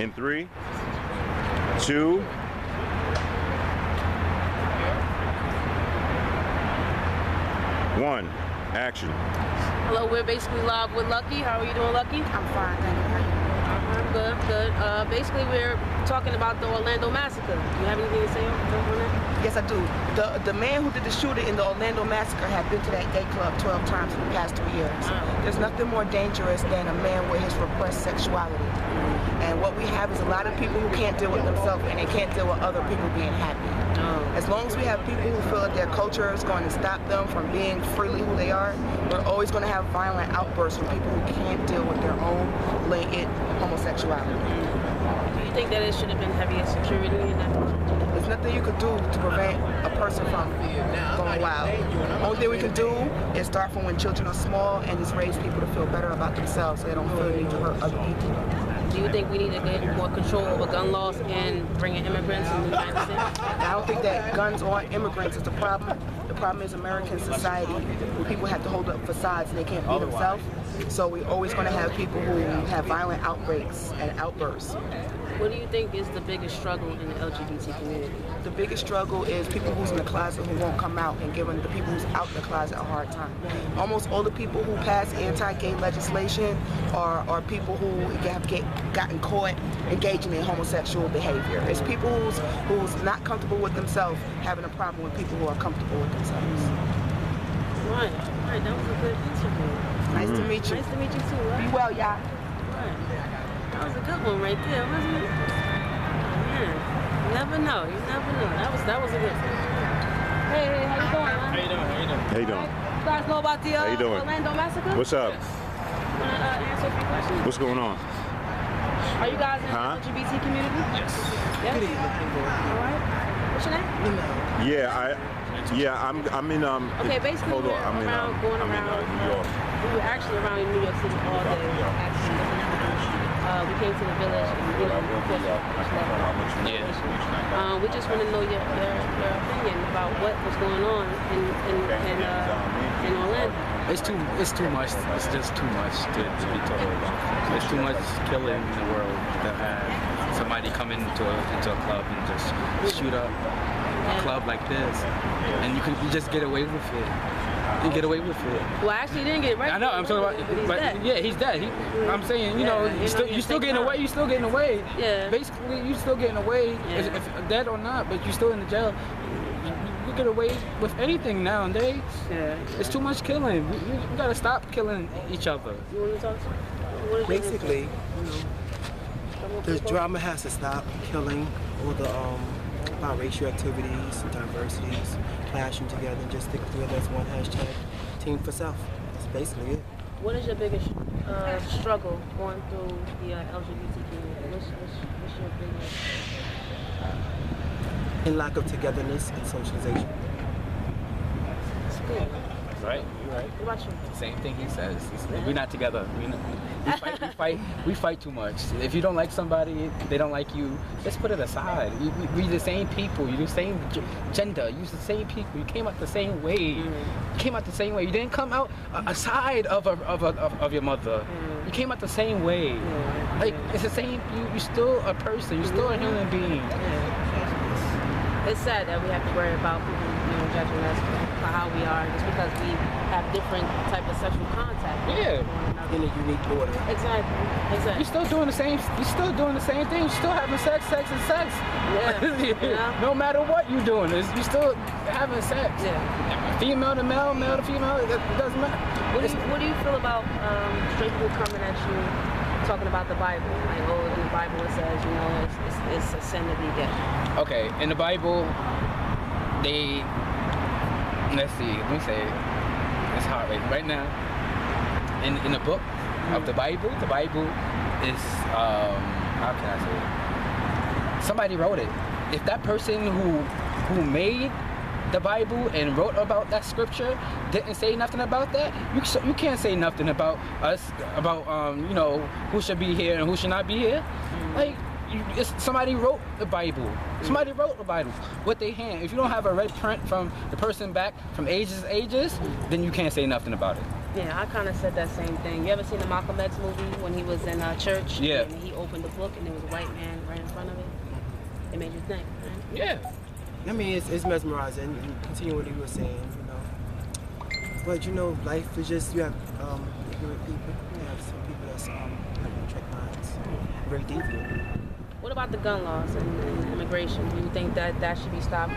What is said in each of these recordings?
In 3, 2, 1, action. Hello, we're basically live with Lucky. How are you doing, Lucky? I'm fine, thank you. How are you? Good, good. Basically, we're talking about the Orlando massacre. You have anything to say on that? Yes, I do. The man who did the shooting in the Orlando massacre had been to that gay club 12 times in the past 3 years. Wow. There's nothing more dangerous than a man with his repressed sexuality. And what we have is a lot of people who can't deal with themselves and they can't deal with other people being happy. As long as we have people who feel that their culture is going to stop them from being freely who they are, we're always going to have violent outbursts from people who can't deal with their own latent homosexuality. Do you think that it should have been heavier security in that? There's nothing you could do to prevent a person from going wild. The only thing we can do is start from when children are small and just raise people to feel better about themselves so they don't feel the need to hurt other people. Do you think we need to get more control over gun laws and bring in immigrants in the United States? I don't think that guns or immigrants is the problem. The problem is American society where people have to hold up facades and they can't be themselves. So we're always going to have people who have violent outbreaks and outbursts. What do you think is the biggest struggle in the LGBT community? The biggest struggle is people who's in the closet who won't come out and giving the people who's out the closet a hard time. Almost all the people who pass anti-gay legislation are people who have gotten caught engaging in homosexual behavior. It's people who's not comfortable with themselves having a problem with people who are comfortable with themselves. Right, that was a good interview. Nice to meet you. Nice to meet you too, right? Be well, y'all. Right. That was a good one right there, wasn't it? Yeah. You never know. That was a good one. Hey, how you doing, man? How you doing? You guys know about the Orlando massacre? What's up? Wanna answer a few questions? What's going on? Are you guys in the LGBT community? Yes. Yes? All right. What's your name? I'm in Okay, basically hold on, we're I'm going around New York. We were actually around in New York City all day. Actually, we came to the village and of course, we just want to know your opinion about what was going on in Orlando. It's too much. It's just too much to be told about. There's too much killing in the world to have somebody come into a club and just shoot up a club like this, and you just get away with it. You get away with it. Well, actually, he didn't get right. I know. I'm talking about. He's dead. I'm saying, you still getting away. You still getting away. Yeah. Basically, you still getting away, if dead or not, but you still in the jail. You get away with anything nowadays. Yeah. It's too much killing. We gotta stop killing each other. You want to talk to? Basically, the drama has to stop. Killing all the biracial activities, diversities, clashing together, and just stick together as one hashtag. Team for Self. That's basically it. What is your biggest struggle going through the LGBT community? What's your biggest? In lack of togetherness and socialization. That's good. Right, you're right. What about you? Same thing he says. We're not together. We fight too much. If you don't like somebody, they don't like you. Just put it aside. We the same people. You're the same gender. You're the same people. You came out the same way. You came out the same way. You didn't come out aside of your mother. You came out the same way. Like it's the same. You're still a person. You're still a human being. It's sad that we have to worry about people, judging us for how we are just because we have different type of sexual contact. Yeah. In a unique order. Exactly. You're still doing the same. You're still doing the same thing. You're still having sex, and sex. Yeah. No matter what you're doing, you're still having sex. Yeah. Female to male, male to female. It doesn't matter. What do you feel about straight people coming at you talking about the Bible? Like, in the Bible it says, it's a sin to be gay. Okay, in the Bible, let's see, let me say it. It's hard right now. In the book of the Bible is, how can I say it? Somebody wrote it. If that person who made the Bible and wrote about that scripture didn't say nothing about that, you can't say nothing about us, about who should be here and who should not be here. Like, somebody wrote the Bible. Somebody wrote the Bible with their hand. If you don't have a red print from the person back from ages, then you can't say nothing about it. Yeah, I kind of said that same thing. You ever seen the Malcolm X movie when he was in church? Yeah. And he opened the book and there was a white man right in front of it? It made you think, right? Yeah. I mean, it's mesmerizing. And continue what he was saying, you know. But you know, life is just you have ignorant people. You have some people that's have trick minds, very deviant. What about the gun laws and immigration? Do you think that should be stopped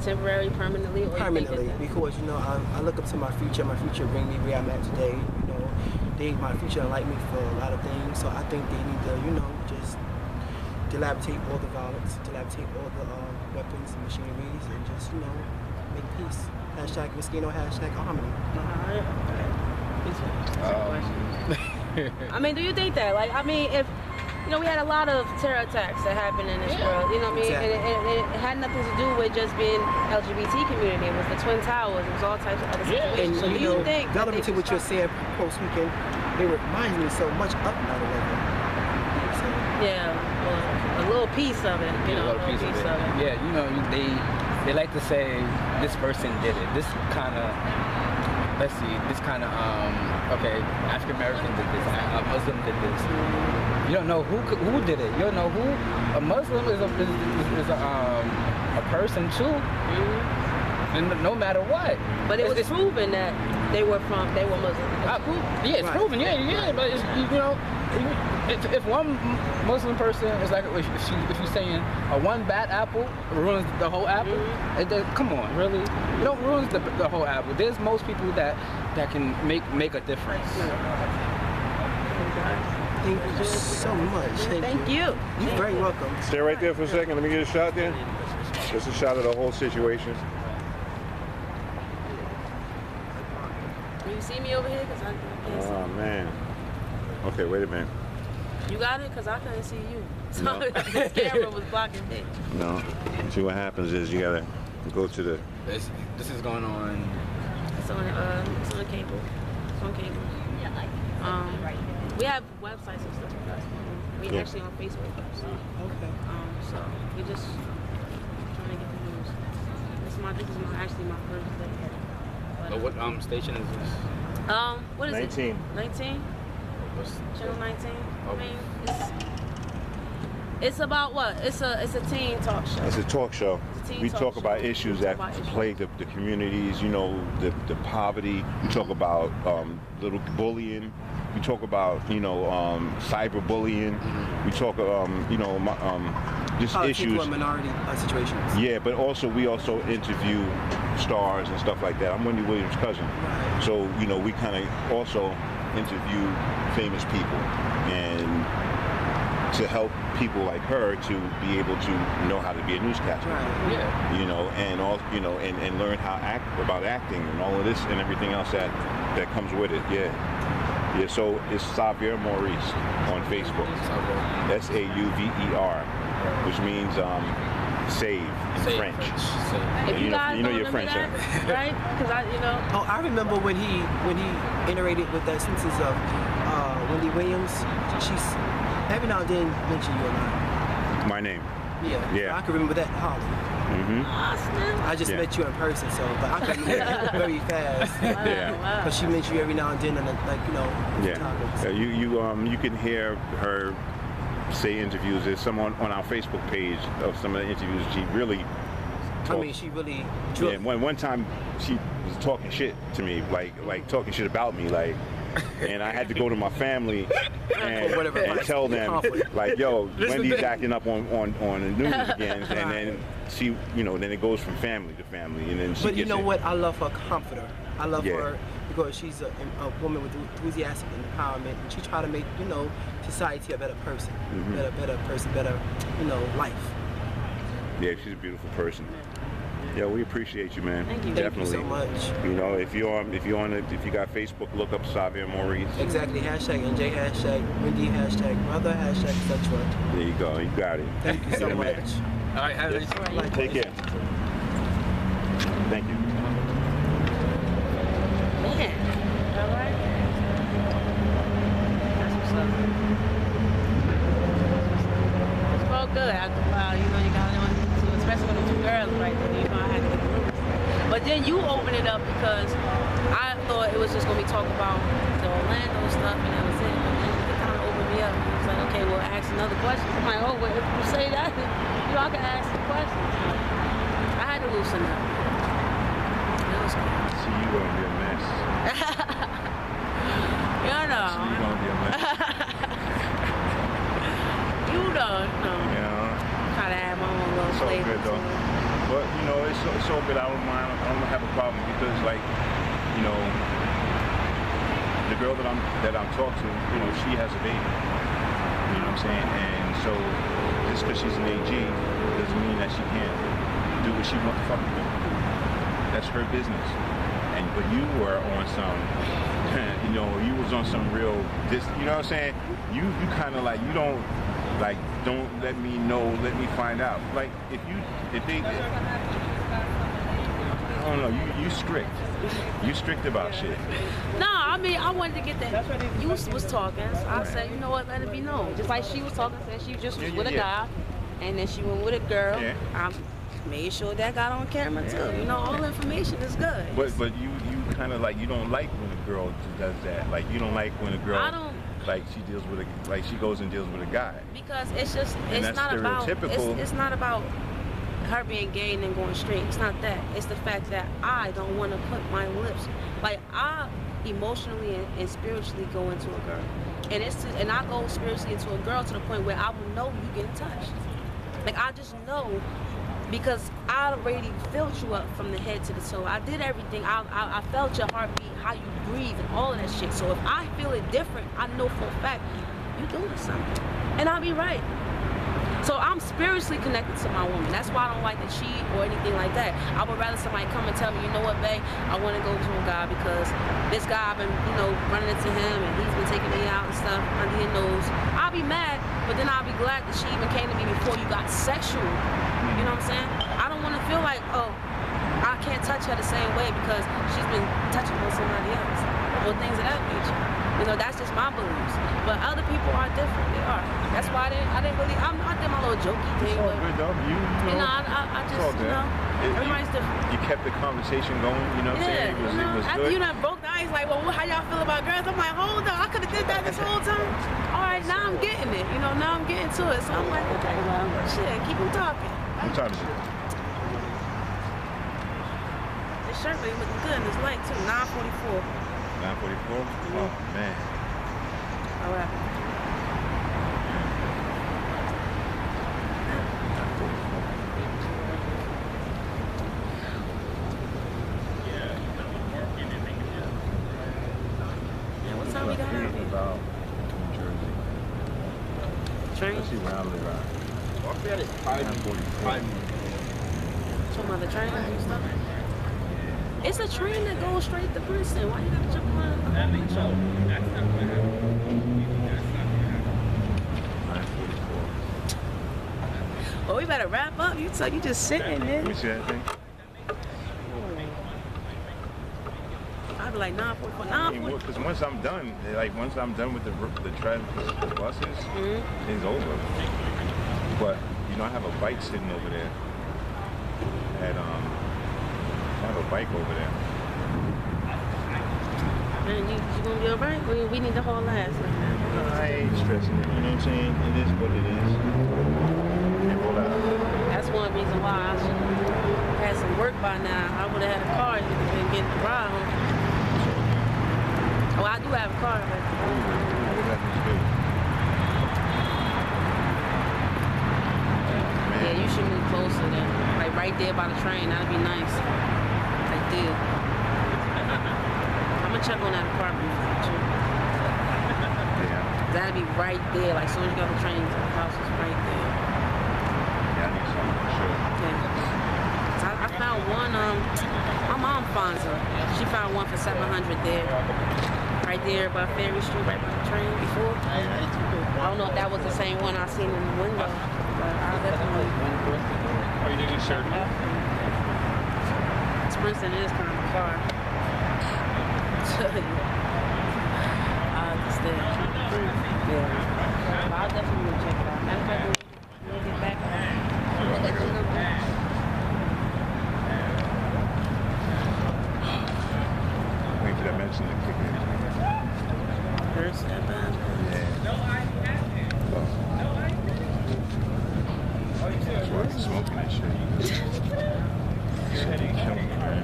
temporary, permanently, or Permanently, you think because you know I look up to my future. My future bring me where I'm at today. You know, my future enlighten me for a lot of things. So I think they need to, you know, just dilapidate all the violence, dilapidate all the weapons and machineries, and just, you know, make peace. Hashtag Mosquito, hashtag harmony. I mean, do you think that? Like, I mean, if you know, we had a lot of terror attacks that happened in this world. You know what I mean? Exactly. And it had nothing to do with just being LGBT community. It was the Twin Towers. It was all types of other situations. And So do you know, you think that relevant to what you're saying post weekend, they remind me so much of 9/11. Yeah, well, a little piece of it. You know, a little piece of it. Yeah, you know, they like to say this person did it. This kind of, let's see, this kind of okay, African American did this, a Muslim did this. You don't know who did it. You don't know who. A Muslim is a person too, and no matter what. But it was proven that they were Muslim. Yeah, it's proven. Yeah. But it's, you know, if one Muslim person is like, if you're saying one bad apple ruins the whole apple, come on, really? You don't ruin the whole apple. There's most people that can make a difference. Thank you so much. Thank you. You're very welcome. Stay right there for a second. Let me get a shot then. Just a shot of the whole situation. You see me over here? Because I can't see. Oh, man. Okay, wait a minute. You got it? Because I couldn't see you. So No. the camera was blocking me. No. See, what happens is you got to go to the... This is going on. It's on cable. It's on cable. We have websites and stuff like that. We actually on Facebook. So, so we just trying to get the news. This is actually my first day. But what station is this? What is 19. it? 19? Channel 19. I mean, it's about what? It's a teen talk show. It's a talk show. We talk about issues that plague the communities, you know, the poverty. We talk about little bullying. We talk about, you know, cyberbullying. We talk, you know, just issues. Political minority situations. Yeah, but we also interview stars and stuff like that. I'm Wendy Williams' cousin. So, you know, we kind of also interview famous people and to help people like her to be able to know how to be a newscaster. Right. Yeah. You know, and all, you know, and learn about acting and all of this and everything else that comes with it. Yeah. Yeah, so it's S.A.U.V.E.R Maurice on Facebook. S.A.U.V.E.R, which means save in French. If you guys you know don't you're French, that, right? Because you know. Oh, I remember when he iterated with that sentence of Wendy Williams. She's every now and then mention you a lot. My name. Yeah. Yeah. I can remember that Holly. I just met you in person, so but I can remember very fast. Yeah. But she mentioned you every now and then, and like you know. Topics. You can hear her say interviews. There's someone on our Facebook page of some of the interviews. She really. She really. Yeah. One time she was talking shit to me, like talking shit about me, like. And I had to go to my family and tell them, like, yo, Wendy's acting up on the news again, and then she, you know, then it goes from family to family, and then she But you gets know it. what? I love her comforter. I love her because she's a woman with enthusiastic empowerment, and she try to make, you know, society a better person, better person, better, you know, life. Yeah, she's a beautiful person. Yeah, we appreciate you, man. Thank you. Definitely. Thank you so much. You know, if you got Facebook, look up S.A.U.V.E.R Maurice. Exactly. Hashtag NJ, hashtag Wendy, hashtag brother, hashtag etc. There you go. You got it. Thank you so Yeah, much. man. All right, have Yes. a Take care. Thank you. Man. All right. That's what's up. It's all good after a while. You know, you got to especially when it's too early, right? Then you're going to have to get the rules. But then you open it up because thought it was just gonna be talk about the Orlando stuff and that was it. But then it kind of opened me up. It was like, okay, well, ask another question. I'm like, oh, well, if you say that, you know, I can ask some questions. I had to loosen up. It was cool. See, you gonna be a mess. You know. See, you gonna be a mess. You know. Yeah. Try to add my own little So flavor. good though. But you know, it's so good. I don't mind. I don't have a problem because, like, you know, the girl that I'm talking to, you know, she has a baby. You know what I'm saying? And so just because she's an AG doesn't mean that she can't do what she wants to fucking do. That's her business. But you were on some, you know, you was on some real, you know what I'm saying? You kind of like, you don't, like, don't let me know, let me find out. Like, if they, I don't know, you strict. You strict about shit. No, I mean, I wanted to get that. You was talking, so I said, you know what, let it be known. Just like she was talking, said she just was with a guy, and then she went with a girl. Yeah. I made sure that got on camera too. You know, all information is good. But you kind of like, you don't like when a girl does that. Like, you don't like when a girl, I don't, like, she deals with a, like, she goes and deals with a guy. because it's just, And it's that's not about, stereotypical. it's not about her being gay and then going straight. It's not that. It's the fact that I don't want to put my lips, like, I emotionally and spiritually go into a girl, and I go spiritually into a girl to the point where I will know you getting touched. Like, I just know, because I already filled you up from the head to the toe. I did everything. I felt your heartbeat, how you breathe, and all of that shit. So if I feel it different, I know for a fact you doing something, and I'll be right. So I'm spiritually connected to my woman. That's why I don't like to cheat or anything like that. I would rather somebody come and tell me, you know what, babe, I want to go to a guy because this guy, I've been, you know, running into him and he's been taking me out and stuff under your nose. I'll be mad, but then I'll be glad that she even came to me before you got sexual. You know what I'm saying? I don't want to feel like, oh, I can't touch her the same way because she's been touching on somebody else or things of that nature. You know, that's just my beliefs. But other people are different. They are. That's why I didn't really, I did my little jokey thing. It's all but, good though. You know, I just, you know, everybody's different. You kept the conversation going, you know what I'm saying? It was After good. you done broke the ice, like, well, how y'all feel about girls? I'm like, hold on, I could have did that this whole time. All right, now I'm getting it. You know, now I'm getting to it. So I'm like, okay, well, shit, keep them talking. What time is it? This shirt really looking good in this light too. 9:44. 9:44? Oh man. All right. Yeah, what time we got out here? About New Jersey. Train? Let's see where I live at. 9:44. Talking about the train and stuff? It's a train that goes straight to Princeton. Why you gotta jump on a metro? 9:44. Oh, we better wrap up. You just sitting there. Let me see that thing. I'd be like 9:44. Because once I'm done, once I'm done with the buses, it's over. But you know, I have a bike sitting over there. I have a bike over there. Man, you gonna be alright? We need the whole ass. I ain't stressing it. You know what I'm saying? It is what it is. And roll out. That's one reason why I should have had some work by now. I would have had a car and getting the ride home. Oh, I do have a car, but yeah, you should move closer then. Like right there by the train, that'd be nice. Right there. I'm gonna check on that apartment. Yeah. That'd be right there. Like as soon as you got the train to the house, it's right there. Yeah, I need something for sure. Yeah. So I found one, my mom finds her. She found one for $700 there. Right there by Ferry Street, right by the train before. I don't know if that was the same one I seen in the window, but I definitely. Are you doing a shirt? Princeton is kind of far. I understand. Yeah. But I'll definitely check it out. Matter of fact, we'll get back. Wait for that smoking and shit. Shit ain't killing me, man.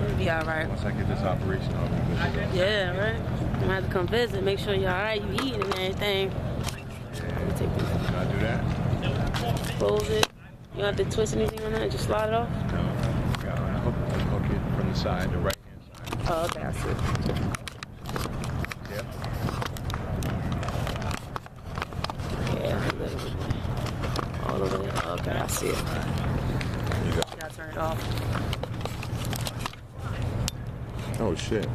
You'll be alright. Once I get this operation over with. Yeah, right? I'm gonna have to come visit, make sure you're alright, you eating and everything. Let me take this. Can I do that? Close it. You don't have to twist anything on that, just slide it off? No. Hook it from the side, the right hand side. Oh, okay, I see it. Yep. Yeah, a little bit. All the way. Okay, I see it. You go. Gotta turn it off. Oh shit.